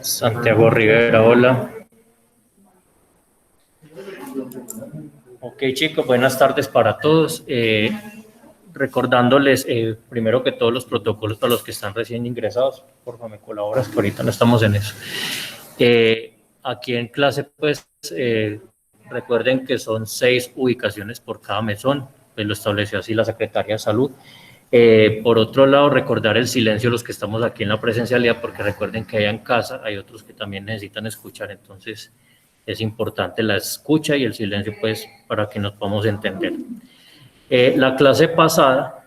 Santiago Rivera, hola. Ok, chicos, buenas tardes para todos. Recordándoles, primero que todos los protocolos para los que están recién ingresados. Por favor, me colaboras, que ahorita no estamos en eso. Aquí en clase, pues, recuerden que son 6 ubicaciones por cada mesón, pues lo estableció así la Secretaría de Salud. Por otro lado, recordar el silencio los que estamos aquí en la presencialidad, porque recuerden que allá en casa hay otros que también necesitan escuchar, entonces es importante la escucha y el silencio, pues, para que nos podamos entender. La clase pasada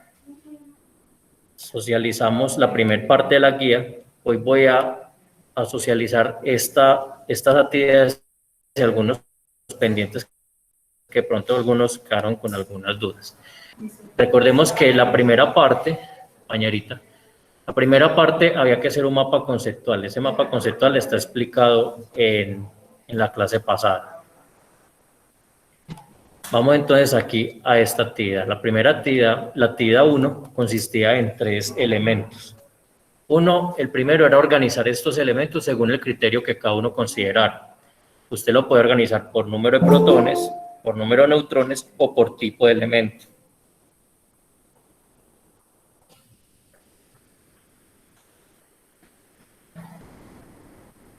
socializamos la primera parte de la guía. Hoy voy a socializar estas actividades y algunos pendientes que pronto algunos quedaron con algunas dudas. Recordemos que la primera parte, compañerita, la primera parte había que hacer un mapa conceptual. Ese mapa conceptual está explicado en la clase pasada. Vamos entonces aquí a esta actividad. La primera actividad, la actividad 1, consistía en 3 elementos. El primero era organizar estos elementos según el criterio que cada uno considerara. Usted lo puede organizar por número de protones, por número de neutrones o por tipo de elemento.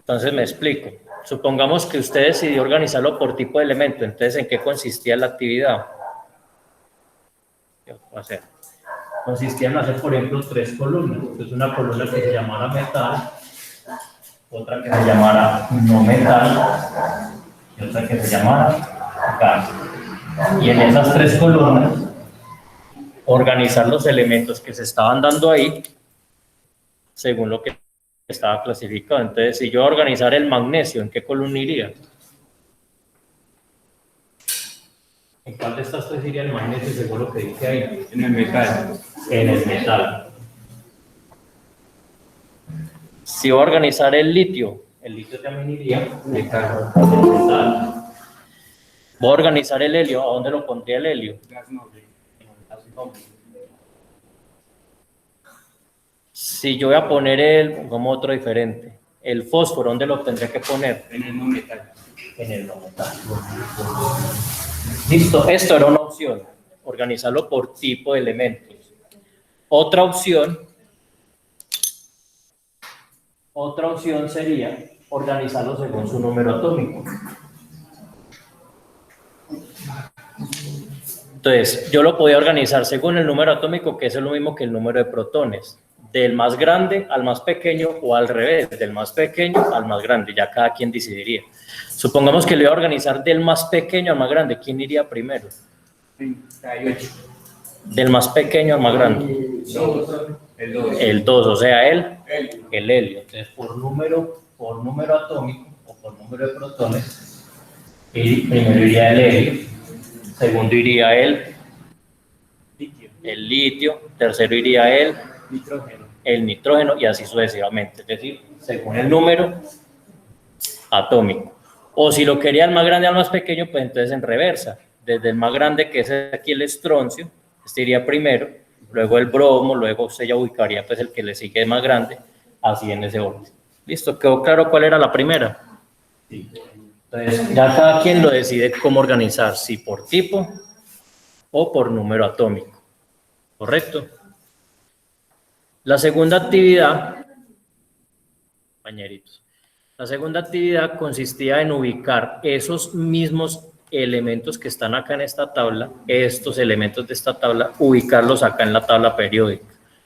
Entonces me explico. Supongamos que usted decidió organizarlo por tipo de elemento. Entonces, ¿en qué consistía la actividad? ¿Qué puedo hacer? Consistía en hacer, por ejemplo, 3 columnas. Entonces, una columna que se llamara metal, otra que se llamara no metal y otra que se llamara gas. Y en esas 3 columnas, organizar los elementos que se estaban dando ahí según lo que estaba clasificado. Entonces, si yo organizar el magnesio, ¿en qué columna iría? ¿En cuál de estas 3 iría el magnesio según lo que dice ahí? En el metal. En el metal. Si voy a organizar el litio también iría Metal. metal. Voy a organizar el helio, ¿a dónde lo pondría el helio? Gas noble. Si yo voy a poner como otro diferente, el fósforo, ¿dónde lo tendría que poner? En el no metal. En el no metal. Listo, esto era una opción, organizarlo por tipo de elementos. Otra opción sería organizarlo según su número atómico. Entonces, yo lo podía organizar según el número atómico, que es lo mismo que el número de protones, del más grande al más pequeño o al revés, del más pequeño al más grande, ya cada quien decidiría. Supongamos que lo iba a organizar del más pequeño al más grande, ¿quién iría primero? 38. Del más pequeño al más grande. El 2, o sea, el helio. Entonces, por número atómico o por número de protones, primero iría el helio, segundo iría el litio, tercero iría el nitrógeno y así sucesivamente, es decir, según el número atómico. O si lo quería el más grande al más pequeño, pues entonces en reversa, desde el más grande, que es aquí el estroncio, este iría primero, luego el bromo, luego usted ya ubicaría pues el que le sigue más grande, así en ese orden. ¿Listo? ¿Quedó claro cuál era la primera? Sí. Entonces, ya cada quien lo decide cómo organizar, si por tipo o por número atómico. ¿Correcto? La segunda actividad, compañeritos, la segunda actividad consistía en ubicar esos mismos elementos que están acá en esta tabla, estos elementos de esta tabla, ubicarlos acá en la tabla periódica.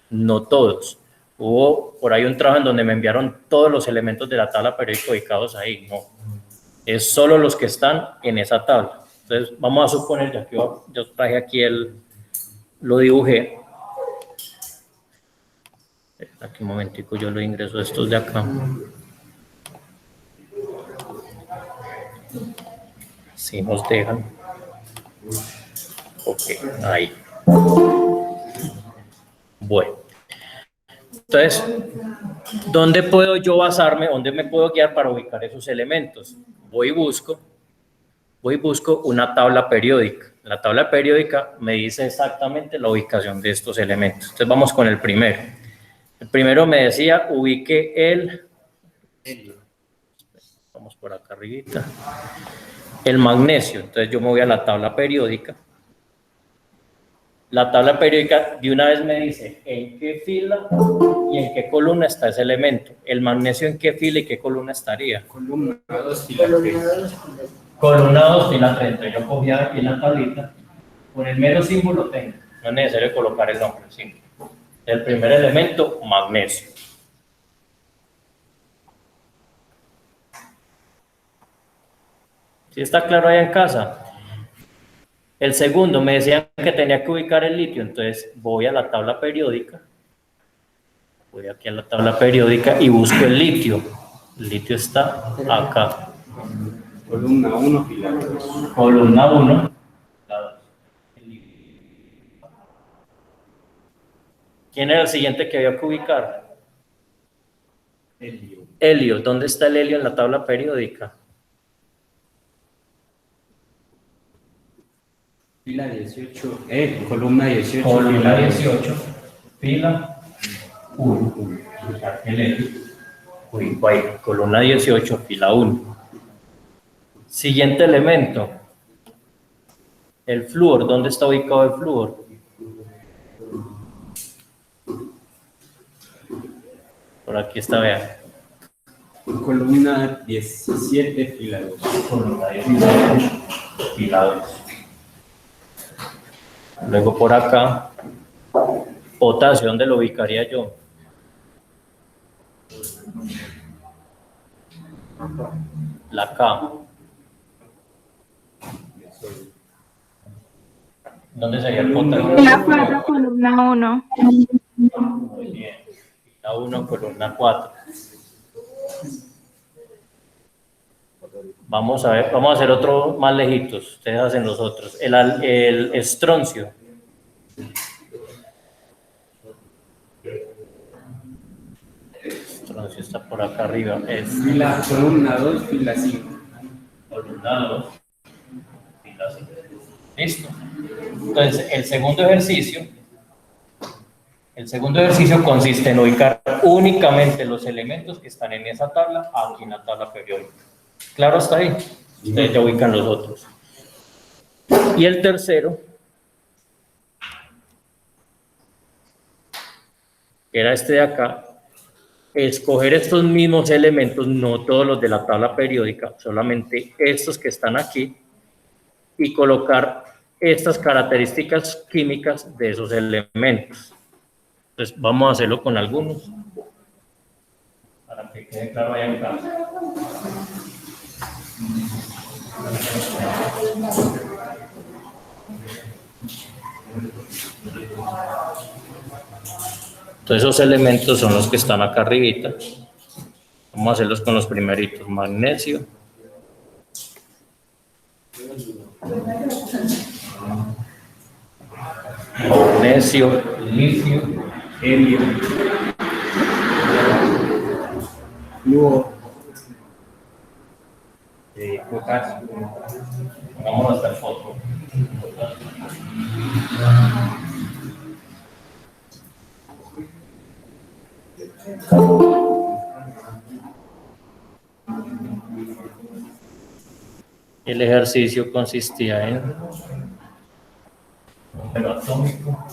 No todos. Hubo por ahí un trabajo en donde me enviaron todos los elementos de la tabla periódica ubicados ahí. No, es solo los que están en esa tabla. Entonces, vamos a suponer, ya que yo traje aquí lo dibujé. Aquí un momentico, yo lo ingreso a estos de acá. Si nos dejan. Ok, ahí. Bueno. Entonces, ¿dónde puedo yo basarme? ¿Dónde me puedo guiar para ubicar esos elementos? Voy y busco una tabla periódica. La tabla periódica me dice exactamente la ubicación de estos elementos. Entonces, vamos con el primero. El primero me decía, ubique el, vamos por acá arribita, el magnesio. Entonces yo me voy a la tabla periódica. La tabla periódica de una vez me dice en qué fila y en qué columna está ese elemento. El magnesio en qué fila y qué columna estaría. Columna 2, fila 3. Columna 2, fila 30. Yo cogía aquí la tablita, con el mero símbolo tengo. No es necesario colocar el nombre, simple. El primer elemento, magnesio. ¿Sí está claro ahí en casa? El segundo, me decían que tenía que ubicar el litio, entonces voy a la tabla periódica, voy aquí a la tabla periódica y busco el litio. El litio está acá. Columna 1, fila 2. Columna 1. ¿Quién era el siguiente que había que ubicar? Helio. Helio. ¿Dónde está el helio en la tabla periódica? Fila 18, columna 18. Columna fila 18, fila 1. El helio. Ubico ahí, columna 18, fila 1. Siguiente elemento. El flúor. ¿Dónde está ubicado el flúor? Por aquí está, vean. Columna 17, fila 2. Columna 17, fila 2. Luego por acá, potasio, ¿dónde lo ubicaría yo? La K. ¿Dónde sería el potasio? La 4, columna 1. Muy bien. La 1, columna 4. Vamos a ver, vamos a hacer otro más lejitos. Ustedes hacen los otros. El estroncio. Estroncio está por acá arriba. Columna 2, fila 5. Columna 2. Fila 5. Listo. Entonces, el segundo ejercicio consiste en ubicar únicamente los elementos que están en esa tabla aquí en la tabla periódica. ¿Claro hasta ahí? Ustedes ya ubican los otros. Y el tercero, que era este de acá, escoger estos mismos elementos, no todos los de la tabla periódica, solamente estos que están aquí, y colocar estas características químicas de esos elementos. Entonces, vamos a hacerlo con algunos, para que quede claro ahí en casa. Entonces, esos elementos son los que están acá arribita. Vamos a hacerlos con los primeritos. Magnesio. Magnesio, litio, Helio. Flúor. Potasio. vamos a hacer foto. El ejercicio consistía en número atómico,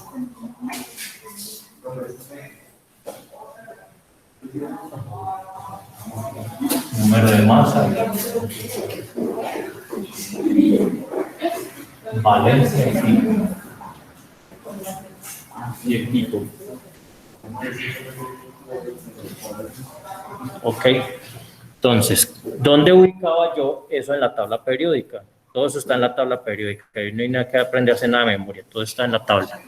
número de masa, valencia Y el tipo. Ok, entonces, ¿dónde ubicaba yo eso en la tabla periódica? Todo eso está en la tabla periódica, ahí no hay nada que aprenderse nada de memoria, todo está en la tabla.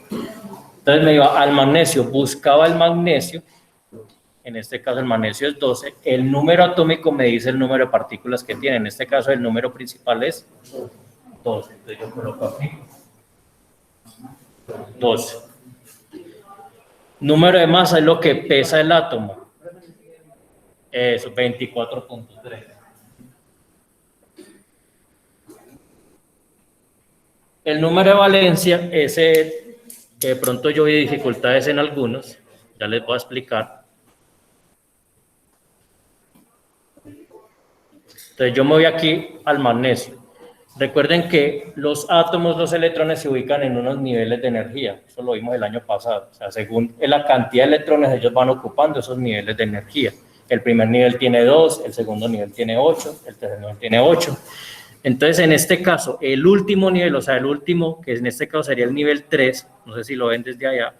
Entonces me iba al magnesio, buscaba el magnesio, en este caso el magnesio es 12, el número atómico me dice el número de partículas que tiene, en este caso el número principal es 12, entonces yo coloco aquí 12. Número de masa es lo que pesa el átomo, eso, 24.3. El número de valencia, ese que de pronto yo vi dificultades en algunos, Ya les voy a explicar. Entonces yo me voy aquí al magnesio. Recuerden que los átomos, los electrones se ubican en unos niveles de energía. Eso lo vimos el año pasado. O sea, según la cantidad de electrones, ellos van ocupando esos niveles de energía. El primer nivel tiene 2, el segundo nivel tiene 8, el tercer nivel tiene 8. Entonces, en este caso, el último nivel, o sea, el último, que en este caso sería el nivel 3, no sé si lo ven desde allá,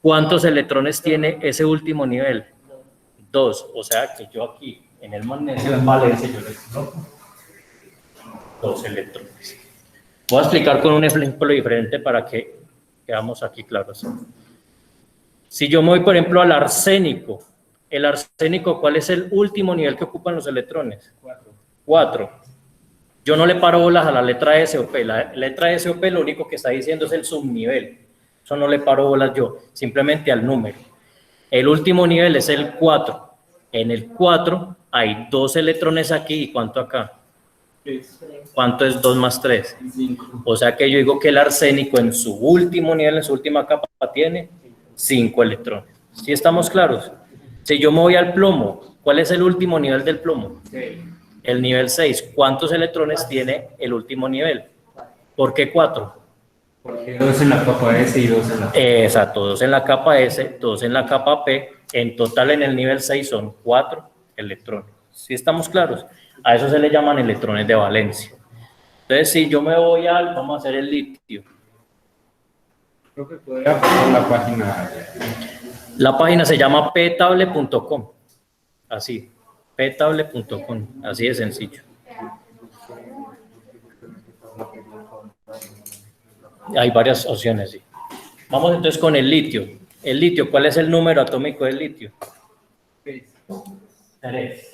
¿cuántos electrones tiene ese último nivel? 2, o sea que yo aquí, en el magnesio, en valencia, yo le coloco 2 electrones. Voy a explicar con un ejemplo diferente para que quedamos aquí claros. Si yo me voy, por ejemplo, al arsénico, el arsénico, ¿cuál es el último nivel que ocupan los electrones? 4. Yo no le paro bolas a la letra S o P. La letra S o P lo único que está diciendo es el subnivel. Eso no le paro bolas yo, simplemente al número. El último nivel es el 4. En el 4 hay 2 electrones aquí. ¿Y cuánto acá? ¿Cuánto es 2 más 3? 5. O sea que yo digo que el arsénico en su último nivel, en su última capa, tiene 5 electrones. ¿Sí estamos claros? Si yo me voy al plomo, ¿cuál es el último nivel del plomo? 6. El nivel 6. ¿Cuántos electrones tiene el último nivel? ¿Por qué 4? Porque 2 en la capa S y 2 en la capa P. Exacto, 2 en la capa S, 2 en la capa P. En total en el nivel 6 son 4 electrones. ¿Sí estamos claros? A eso se le llaman electrones de valencia. Entonces, si yo me voy al, vamos a hacer el litio. Creo que podría poner la página. La página se llama ptable.com. Así, ptable.com. Así de sencillo. Hay varias opciones, sí. Vamos entonces con el litio. El litio, ¿cuál es el número atómico del litio? 6. 3.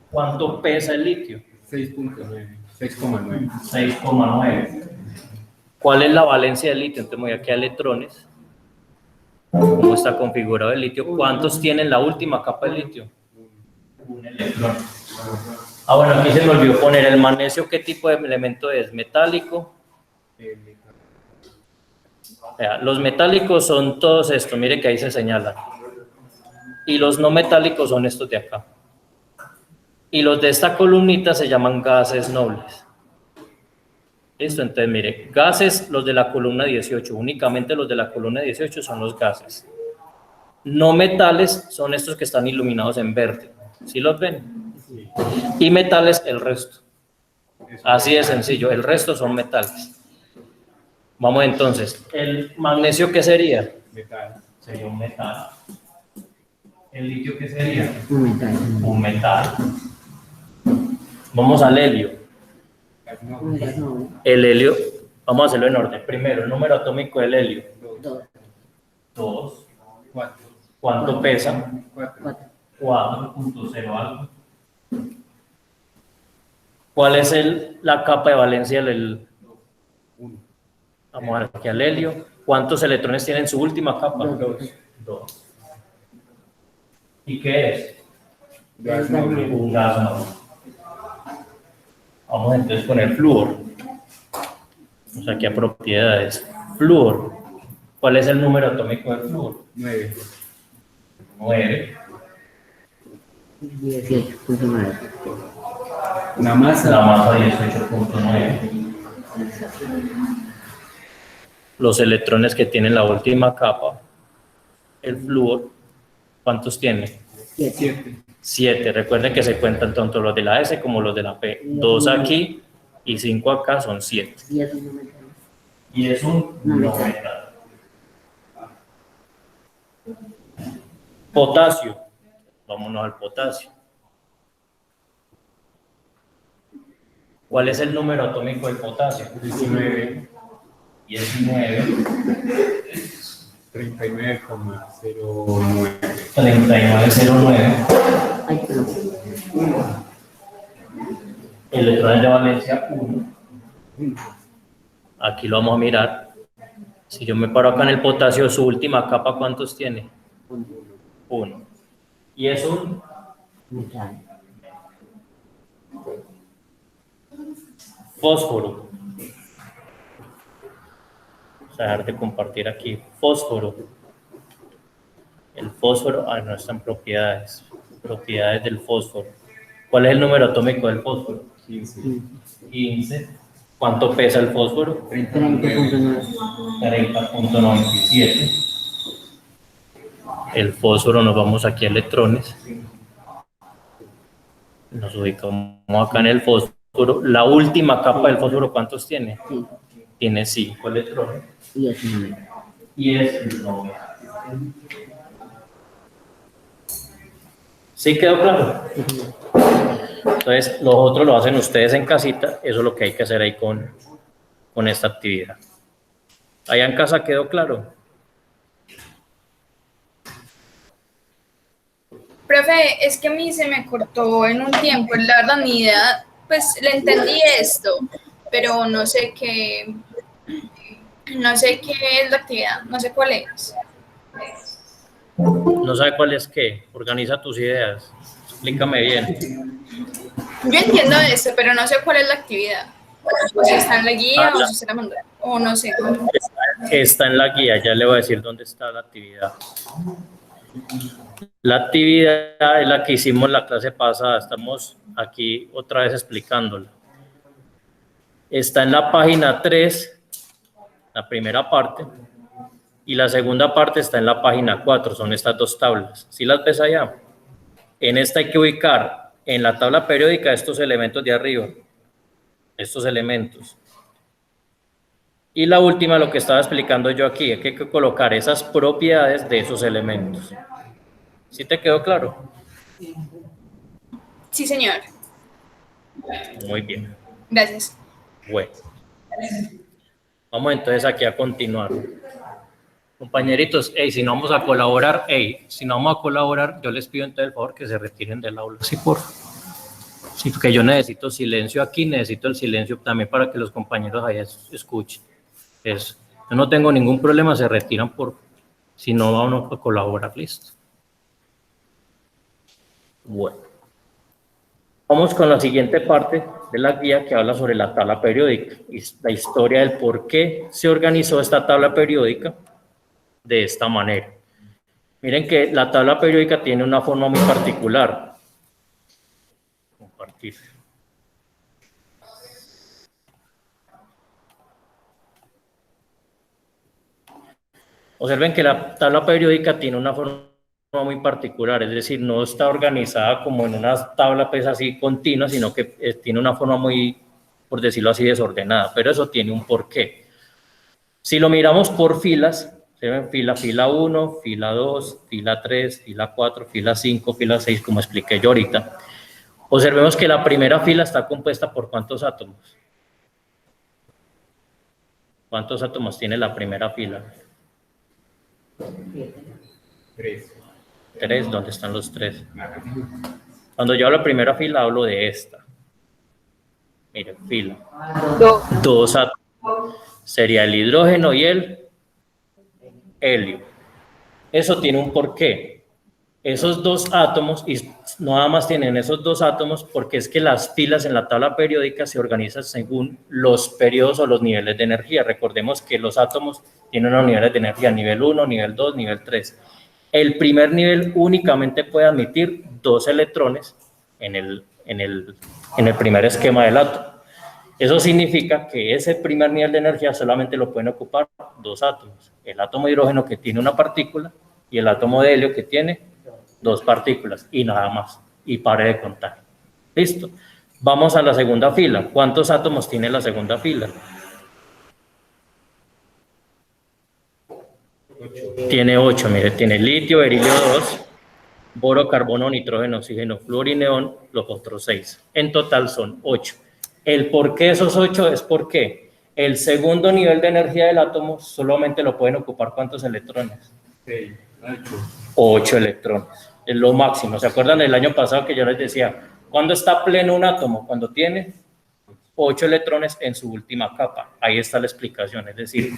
¿Cuánto pesa el litio? 6.9. 6,9. 6,9. ¿Cuál es la valencia del litio? Entonces me voy aquí a electrones. ¿Cómo está configurado el litio? ¿Cuántos tienen la última capa del litio? Un electrón. Ah, bueno, aquí se me olvidó poner el magnesio. ¿Qué tipo de elemento es? ¿Metálico? O sea, los metálicos son todos estos, mire que ahí se señala. Y los no metálicos son estos de acá. Y los de esta columnita se llaman gases nobles. Listo, entonces mire, gases, los de la columna 18, únicamente los de la columna 18 son los gases. No metales son estos que están iluminados en verde. ¿Sí los ven? Y metales, el resto. Así de sencillo, el resto son metales. Vamos entonces, ¿el magnesio qué sería? Metal. Sería un metal. ¿El litio qué sería? Un metal. Un metal. Vamos al helio. Un gas noble. El helio, vamos a hacerlo en orden. Primero, el número atómico del helio. 2. 2. 4. ¿Cuánto pesa? 4. 4.0 algo. ¿Cuál es la capa de valencia del 1. Vamos a ver aquí al helio. ¿Cuántos electrones tiene en su última capa? 2. ¿Y qué es? Gas noble. Un gas noble. Vamos entonces con el flúor. Vamos aquí a propiedades. Flúor. ¿Cuál es el número atómico del flúor? 9. 9. 18.9. La masa. La masa 18.9. Los electrones que tienen la última capa, el flúor, ¿cuántos tiene? 7. 7. Recuerden que se cuentan tanto los de la S como los de la P. 2 aquí y 5 acá son 7. Y es un metal. Y es un no metal. Potasio. Vámonos al potasio. ¿Cuál es el número atómico del potasio? 19. 19. 39,09. 3909. Ay, perdón. Electrones de valencia 1. Aquí lo vamos a mirar. Si yo me paro acá en el potasio, su última capa, ¿cuántos tiene? 1. Y es un Metal. fósforo. Vamos a dejar de compartir aquí. Fósforo. El fósforo, no están propiedades. Propiedades del fósforo. ¿Cuál es el número atómico del fósforo? 15. ¿Cuánto pesa el fósforo? 30.97. El fósforo, nos vamos aquí a electrones. Nos ubicamos acá en el fósforo. La última capa del fósforo, ¿cuántos tiene? Sí. Tiene 5 electrones. Y es un número. Y es 9. ¿Sí quedó claro? Entonces, los otros lo hacen ustedes en casita. Eso es lo que hay que hacer ahí con esta actividad. ¿Allá en casa quedó claro? Profe, es que a mí se me cortó en un tiempo, la verdad ni idea, pues le entendí esto, pero no sé qué es la actividad, no sé cuál es. No sabe cuál es qué. Organiza tus ideas. Explícame bien. Yo entiendo esto, pero no sé cuál es la actividad. O si está en la guía, o si se la mandó, o no sé. Está en la guía, ya le voy a decir dónde está la actividad. La actividad es la que hicimos la clase pasada, estamos aquí otra vez explicándola. Está en la página 3, la primera parte, y la segunda parte está en la página 4, son estas dos tablas. ¿Sí las ves allá? En esta hay que ubicar en la tabla periódica estos elementos de arriba, estos elementos. Y la última, lo que estaba explicando yo aquí, es que hay que colocar esas propiedades de esos elementos. ¿Sí te quedó claro? Sí, señor. Muy bien. Gracias. Bueno. Vamos entonces aquí a continuar. Compañeritos, si no vamos a colaborar, yo les pido entonces el favor que se retiren del aula. Sí, por favor. Sí, porque yo necesito silencio aquí, necesito el silencio también para que los compañeros allá escuchen. Eso. Yo no tengo ningún problema, se retiran si no vamos a colaborar, listo. Bueno. Vamos con la siguiente parte de la guía que habla sobre la tabla periódica y la historia del por qué se organizó esta tabla periódica de esta manera. Miren que la tabla periódica tiene una forma muy particular. Compartir. Observen que la tabla periódica tiene una forma muy particular, es decir, no está organizada como en una tabla pues así continua, sino que tiene una forma muy, por decirlo así, desordenada, pero eso tiene un porqué. Si lo miramos por filas, se ven fila 1, fila 2, fila 3, fila 4, fila 5, fila 6, como expliqué yo ahorita. Observemos que la primera fila está compuesta por ¿cuántos átomos? ¿Cuántos átomos tiene la primera fila? 3, ¿dónde están los 3? Cuando yo hablo de primera fila, hablo de esta. Miren, fila. 2 átomos. Sería el hidrógeno y el helio. Eso tiene un porqué. Esos dos átomos, y nada más tienen esos dos átomos, porque es que las filas en la tabla periódica se organizan según los periodos o los niveles de energía. Recordemos que los átomos tienen unos niveles de energía, nivel 1, nivel 2, nivel 3. El primer nivel únicamente puede admitir 2 electrones en el primer esquema del átomo. Eso significa que ese primer nivel de energía solamente lo pueden ocupar 2 átomos. El átomo de hidrógeno, que tiene una partícula, y el átomo de helio, que tiene 2 partículas, y nada más. Y pare de contar. ¿Listo? Vamos a la segunda fila. ¿Cuántos átomos tiene la segunda fila? Tiene 8, mire, tiene litio, berilio 2, boro, carbono, nitrógeno, oxígeno, flúor y neón, los otros 6. En total son 8. El por qué esos 8 es porque el segundo nivel de energía del átomo solamente lo pueden ocupar ¿cuántos electrones? 8 electrones. Es lo máximo. ¿Se acuerdan del año pasado que yo les decía? ¿Cuándo está pleno un átomo? Cuando tiene 8 electrones en su última capa. Ahí está la explicación. Es decir,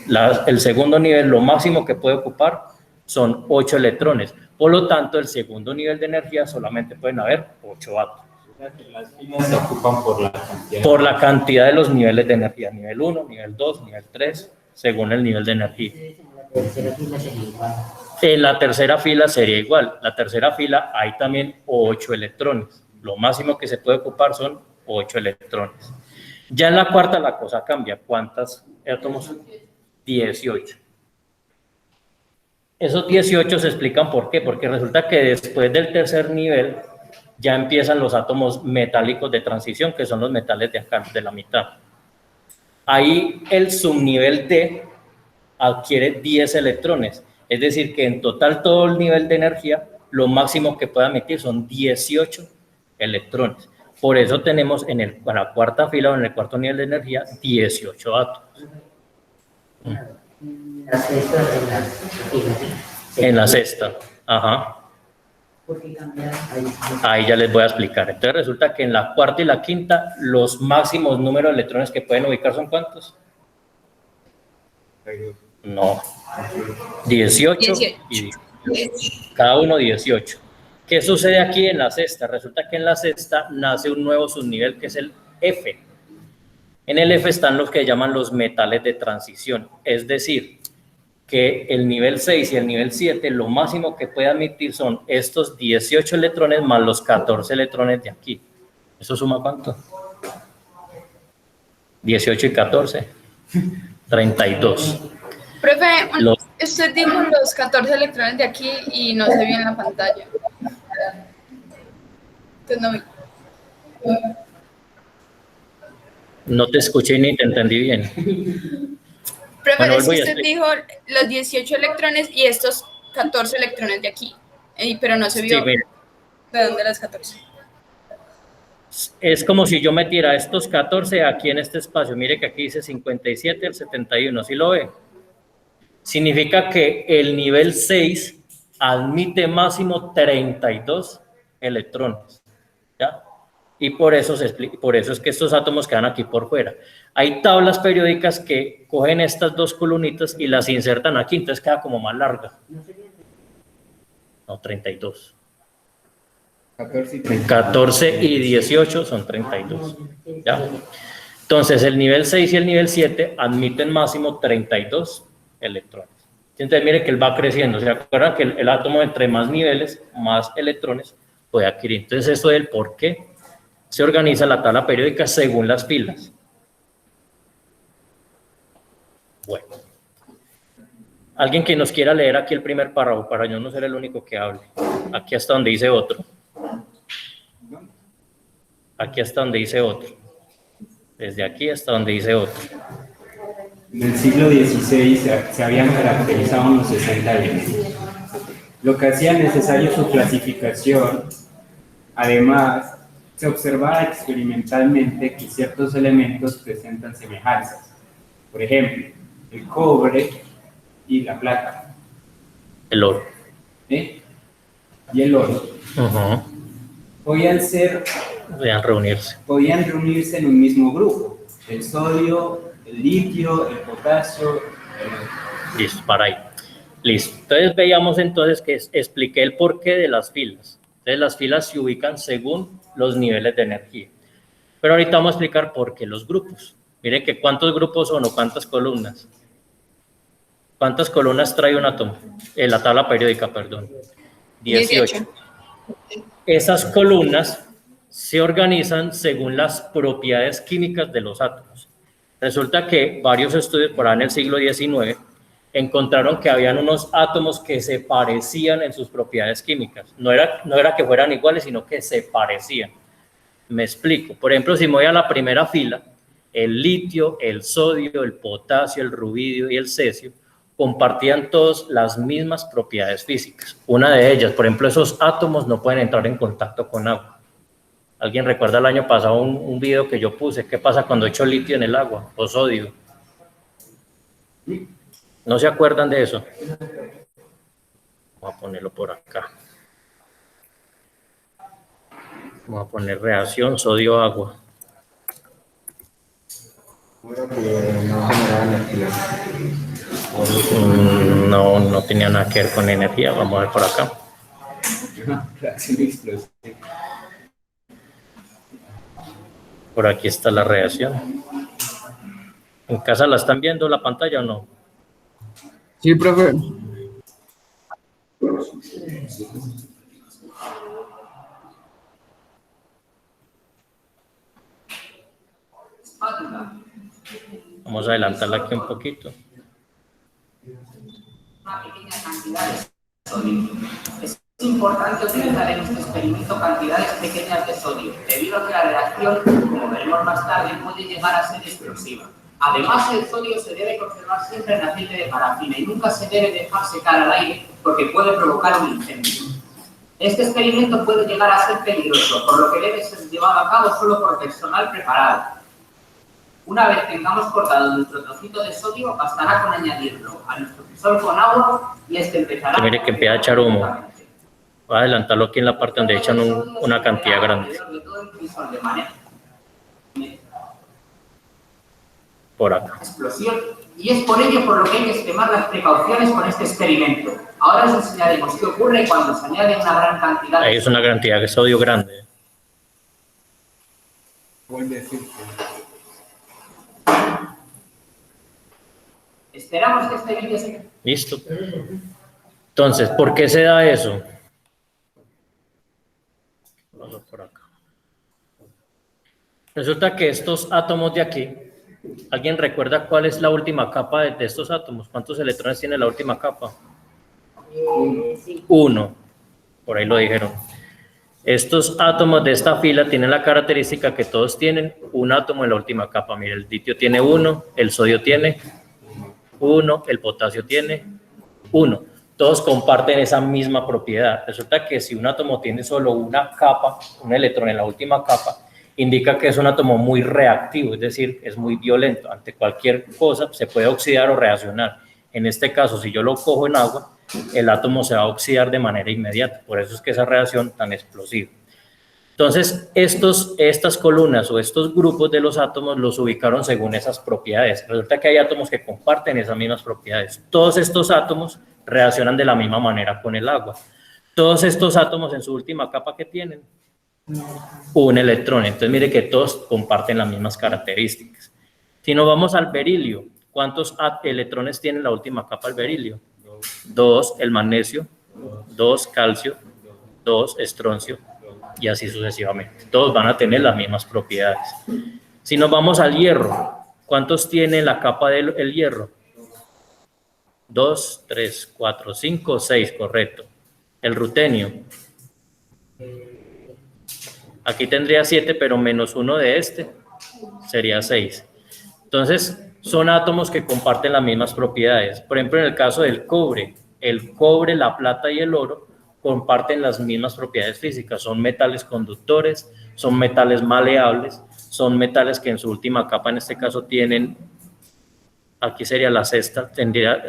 el segundo nivel, lo máximo que puede ocupar son 8 electrones. Por lo tanto, el segundo nivel de energía solamente pueden haber 8 átomos. Las filas se ocupan por la cantidad de los niveles de energía. Nivel 1, nivel 2, nivel 3, según el nivel de energía. En la tercera fila sería igual. La tercera fila hay también 8 electrones. Lo máximo que se puede ocupar son 8 electrones. Ya en la cuarta la cosa cambia. ¿Cuántos átomos? 18. Esos 18 se explican por qué. Porque resulta que después del tercer nivel ya empiezan los átomos metálicos de transición, que son los metales de acá, de la mitad. Ahí el subnivel D adquiere 10 electrones. Es decir, que en total todo el nivel de energía, lo máximo que puede emitir son 18 electrones. Por eso tenemos en la cuarta fila o en el cuarto nivel de energía 18 átomos. La sexta de las En la sexta, ajá. ¿Por qué cambiar? Ahí ya les voy a explicar. Entonces resulta que en la cuarta y la quinta los máximos números de electrones que pueden ubicar son ¿cuántos? No, 18 y cada uno 18. ¿Qué sucede aquí en la sexta? Resulta que en la sexta nace un nuevo subnivel que es el F. En el F están los que llaman los metales de transición, es decir, que el nivel 6 y el nivel 7 lo máximo que puede admitir son estos 18 electrones más los 14 electrones de aquí. ¿Eso suma cuánto? 18 y 14, 32. Profe, usted dijo los 14 electrones de aquí y no se vio en la pantalla. Entonces no vi. No te escuché ni te entendí bien. Profe, Bueno, es que vuelvo y usted dijo los 18 electrones y estos 14 electrones de aquí, pero no se vio Sí, mira, de dónde las 14. es como si yo metiera estos 14 aquí en este espacio. Mire que aquí dice 57 el 71, ¿sí lo ve? Significa que el nivel 6 admite máximo 32 electrones, ¿ya? Y por eso es que estos átomos quedan aquí por fuera. Hay tablas periódicas que cogen estas dos columnitas y las insertan aquí, entonces queda como más larga. No, 32. 14 y 18 son 32, ¿ya? Entonces, el nivel 6 y el nivel 7 admiten máximo 32 electrones. Entonces, mire que él va creciendo. ¿Se acuerdan que el átomo entre más niveles, más electrones puede adquirir? Entonces, eso es el por qué se organiza la tabla periódica según las filas. Bueno. Alguien que nos quiera leer aquí el primer párrafo para yo no ser el único que hable. Aquí hasta donde dice otro. Aquí hasta donde dice otro. Desde aquí hasta donde dice otro. En el siglo XVI se habían caracterizado unos 60 elementos, lo que hacía necesario su clasificación. Además, se observaba experimentalmente que ciertos elementos presentan semejanzas. Por ejemplo, el cobre y la plata. El oro. Y el oro. Podían reunirse en un mismo grupo. El sodio, el litio, el potasio. Listo, para ahí. Listo. Entonces veíamos entonces que expliqué el porqué de las filas. Entonces las filas se ubican según los niveles de energía. Pero ahorita vamos a explicar por qué los grupos. Miren que cuántos grupos son o cuántas columnas. ¿Cuántas columnas trae un átomo? En la tabla periódica, perdón. 18. Esas columnas se organizan según las propiedades químicas de los átomos. Resulta que varios estudios por ahí en el siglo XIX encontraron que habían unos átomos que se parecían en sus propiedades químicas. No era que fueran iguales, sino que se parecían. Me explico. Por ejemplo, si me voy a la primera fila, el litio, el sodio, el potasio, el rubidio y el cesio compartían todos las mismas propiedades físicas. Una de ellas, por ejemplo, esos átomos no pueden entrar en contacto con agua. ¿Alguien recuerda el año pasado un video que yo puse? ¿Qué pasa cuando echo litio en el agua o sodio? ¿No se acuerdan de eso? Vamos a ponerlo por acá. Vamos a poner reacción sodio-agua. No tenía nada que ver con energía. Vamos a ver por acá. Por aquí está la reacción. ¿En casa la están viendo la pantalla o no? Sí, profe. Vamos a adelantarla aquí un poquito. Una pequeña cantidad de sodio. Es importante utilizar en este experimento cantidades pequeñas de sodio, debido a que la reacción, como veremos más tarde, puede llegar a ser explosiva. Además, el sodio se debe conservar siempre en aceite de parafina y nunca se debe dejar secar al aire porque puede provocar un incendio. Este experimento puede llegar a ser peligroso, por lo que debe ser llevado a cabo solo por personal preparado. Una vez tengamos cortado nuestro trocito de sodio, bastará con añadirlo a nuestro crisol con agua y este empezará... Mire que empieza a echar humo. Voy a adelantarlo aquí en la parte donde echan una cantidad grande. Por acá. Explosión, y es por ello por lo que hay que extremar las precauciones con este experimento. Ahora os enseñaremos qué ocurre cuando se añade una gran cantidad de... Ahí es una cantidad de sodio grande. Vuelve a decir. Esperamos que este vídeo se... Listo. Entonces, ¿por qué se da eso? Vamos por acá. Resulta que estos átomos de aquí, ¿alguien recuerda cuál es la última capa de estos átomos? ¿Cuántos electrones tiene la última capa? Sí. 1. Por ahí lo dijeron. Estos átomos de esta fila tienen la característica que todos tienen un átomo en la última capa. Mire, el litio tiene 1, el sodio tiene 1, el potasio tiene 1. Todos comparten esa misma propiedad. Resulta que si un átomo tiene solo una capa, un electrón en la última capa, indica que es un átomo muy reactivo, es decir, es muy violento. Ante cualquier cosa se puede oxidar o reaccionar. En este caso, si yo lo cojo en agua, el átomo se va a oxidar de manera inmediata. Por eso es que esa reacción tan explosiva. Entonces, estas columnas o estos grupos de los átomos los ubicaron según esas propiedades. Resulta que hay átomos que comparten esas mismas propiedades. Todos estos átomos reaccionan de la misma manera con el agua. Todos estos átomos en su última capa que tienen un electrón. Entonces, mire que todos comparten las mismas características. Si nos vamos al berilio, ¿cuántos electrones tiene la última capa el berilio? 2, el magnesio, 2, calcio, 2, estroncio, y así sucesivamente. Todos van a tener las mismas propiedades. Si nos vamos al hierro, ¿cuántos tiene la capa del hierro? 2, 3, 4, 5, 6, correcto. El rutenio. Aquí tendría 7, pero menos 1 de este sería 6. Entonces, son átomos que comparten las mismas propiedades. Por ejemplo, en el caso del cobre, la plata y el oro comparten las mismas propiedades físicas. Son metales conductores, son metales maleables, son metales que en su última capa, en este caso, tienen, aquí sería la sexta, tendría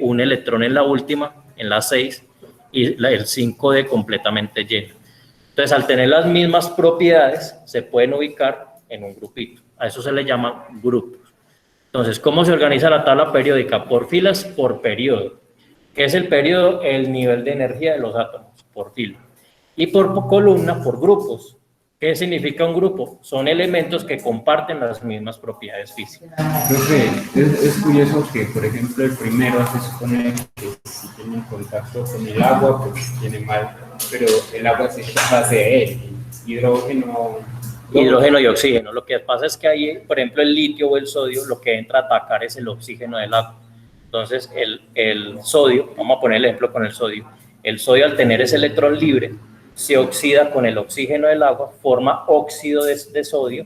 un electrón en la última, en la 6, y el 5D completamente lleno. Entonces, al tener las mismas propiedades, se pueden ubicar en un grupito. A eso se le llama grupos. Entonces, ¿cómo se organiza la tabla periódica? Por filas, por periodo. ¿Qué es el periodo? El nivel de energía de los átomos, por fila. Y por columna, por grupos. ¿Qué significa un grupo? Son elementos que comparten las mismas propiedades físicas. Profe, es curioso que, por ejemplo, el primero se supone que si tiene un contacto con el agua, pues tiene mal, pero el agua se base de él, hidrógeno y oxígeno. Lo que pasa es que ahí, por ejemplo, el litio o el sodio, lo que entra a atacar es el oxígeno del agua. Entonces, el sodio, vamos a poner el ejemplo con el sodio al tener ese electrón libre, se oxida con el oxígeno del agua, forma óxido de sodio,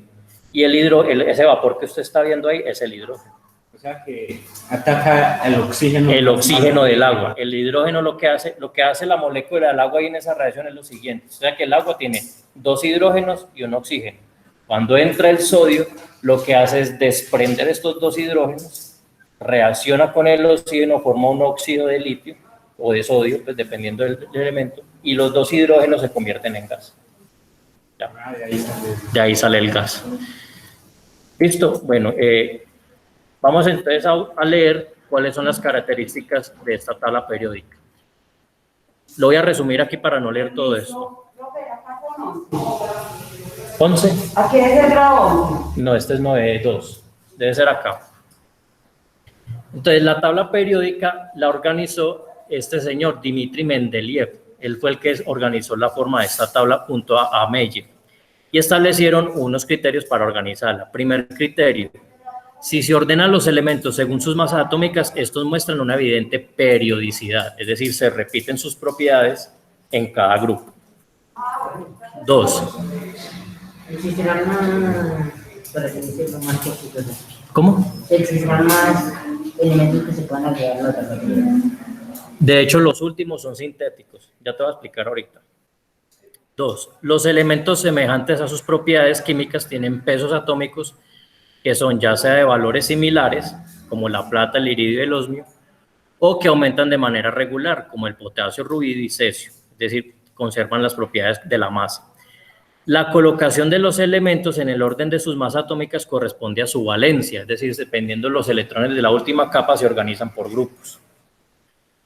y ese vapor que usted está viendo ahí es el hidrógeno. O sea que ataca al oxígeno. El oxígeno del agua. El hidrógeno lo que hace la molécula del agua ahí en esa reacción es lo siguiente. O sea que el agua tiene 2 hidrógenos y un oxígeno. Cuando entra el sodio, lo que hace es desprender estos 2 hidrógenos, reacciona con el oxígeno, forma un óxido de litio o de sodio, pues dependiendo del elemento, y los 2 hidrógenos se convierten en gas. Ya. De ahí sale el gas. ¿Listo? Bueno, vamos entonces a leer cuáles son las características de esta tabla periódica. Lo voy a resumir aquí para no leer todo esto. 11. ¿Aquí es el grado 11? No, este es 9.2. Debe ser acá. Entonces, la tabla periódica la organizó este señor Dmitri Mendeleev. Él fue el que organizó la forma de esta tabla junto a Meyer y establecieron unos criterios para organizarla. Primer criterio: si se ordenan los elementos según sus masas atómicas, estos muestran una evidente periodicidad, es decir, se repiten sus propiedades en cada grupo. 2. Existirán más, para que decirlo, más cositas. ¿Cómo? Existirán más elementos que se puedan agregar a la otra cantidad. De hecho, los últimos son sintéticos. Ya te voy a explicar ahorita. 2. Los elementos semejantes a sus propiedades químicas tienen pesos atómicos que son ya sea de valores similares, como la plata, el iridio y el osmio, o que aumentan de manera regular, como el potasio, rubidio y cesio. Es decir, conservan las propiedades de la masa. La colocación de los elementos en el orden de sus masas atómicas corresponde a su valencia, es decir, dependiendo de los electrones de la última capa, se organizan por grupos.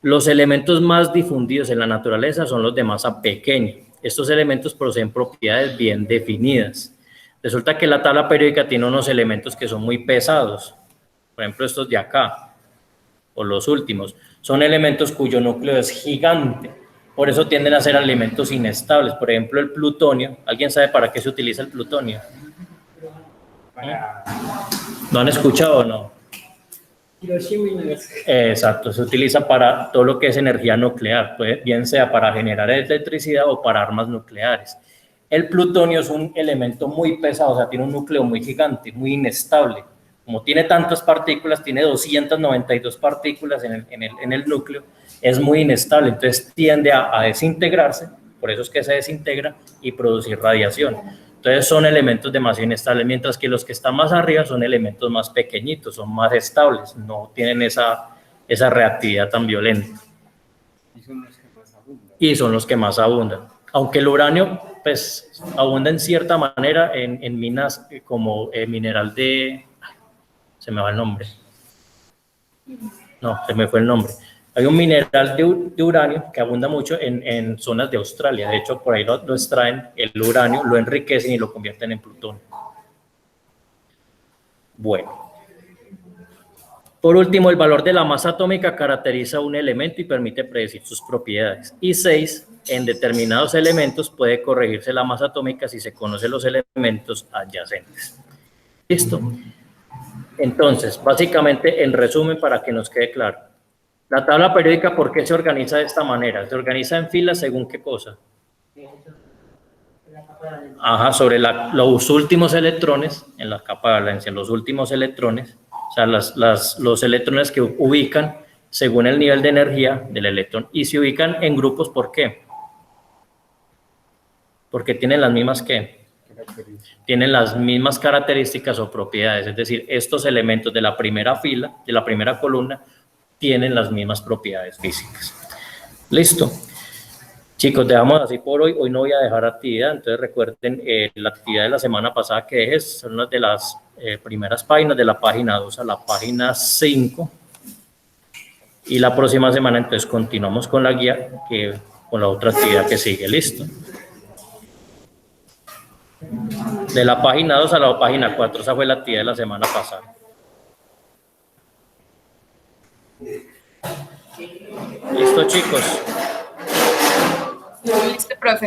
Los elementos más difundidos en la naturaleza son los de masa pequeña. Estos elementos poseen propiedades bien definidas. Resulta que la tabla periódica tiene unos elementos que son muy pesados. Por ejemplo, estos de acá, o los últimos, son elementos cuyo núcleo es gigante. Por eso tienden a ser elementos inestables. Por ejemplo, el plutonio. ¿Alguien sabe para qué se utiliza el plutonio? ¿No han escuchado o no? Exacto, se utiliza para todo lo que es energía nuclear, pues, bien sea para generar electricidad o para armas nucleares. El plutonio es un elemento muy pesado, o sea, tiene un núcleo muy gigante, muy inestable. Como tiene tantas partículas, tiene 292 partículas en el núcleo, es muy inestable, entonces tiende a desintegrarse, por eso es que se desintegra y producir radiación. Entonces son elementos demasiado inestables, mientras que los que están más arriba son elementos más pequeñitos, son más estables, no tienen esa reactividad tan violenta. Y son los que más abundan. Aunque el uranio, pues, abunda en cierta manera en minas como mineral de... Se me va el nombre. No, se me fue el nombre. Hay un mineral de uranio que abunda mucho en zonas de Australia. De hecho, por ahí lo extraen el uranio, lo enriquecen y lo convierten en plutonio. Bueno. Por último, el valor de la masa atómica caracteriza un elemento y permite predecir sus propiedades. Y 6, en determinados elementos puede corregirse la masa atómica si se conocen los elementos adyacentes. ¿Listo? Entonces, básicamente, en resumen, para que nos quede claro, la tabla periódica, ¿por qué se organiza de esta manera? Se organiza en filas según qué cosa. Ajá, sobre los últimos electrones, en la capa de valencia, los últimos electrones, o sea, los electrones que ubican según el nivel de energía del electrón, y se ubican en grupos, ¿por qué? Porque tienen las mismas, ¿qué? Tienen las mismas características o propiedades, es decir, estos elementos de la primera fila, de la primera columna, tienen las mismas propiedades físicas. Listo. Chicos, dejamos así por hoy. Hoy no voy a dejar actividad, entonces recuerden la actividad de la semana pasada que dejé, son las de las primeras páginas, de la página 2 a la página 5. Y la próxima semana entonces continuamos con la guía, con la otra actividad que sigue. Listo. De la página 2 a la página 4, esa fue la actividad de la semana pasada. Listo, chicos. Listo, profe.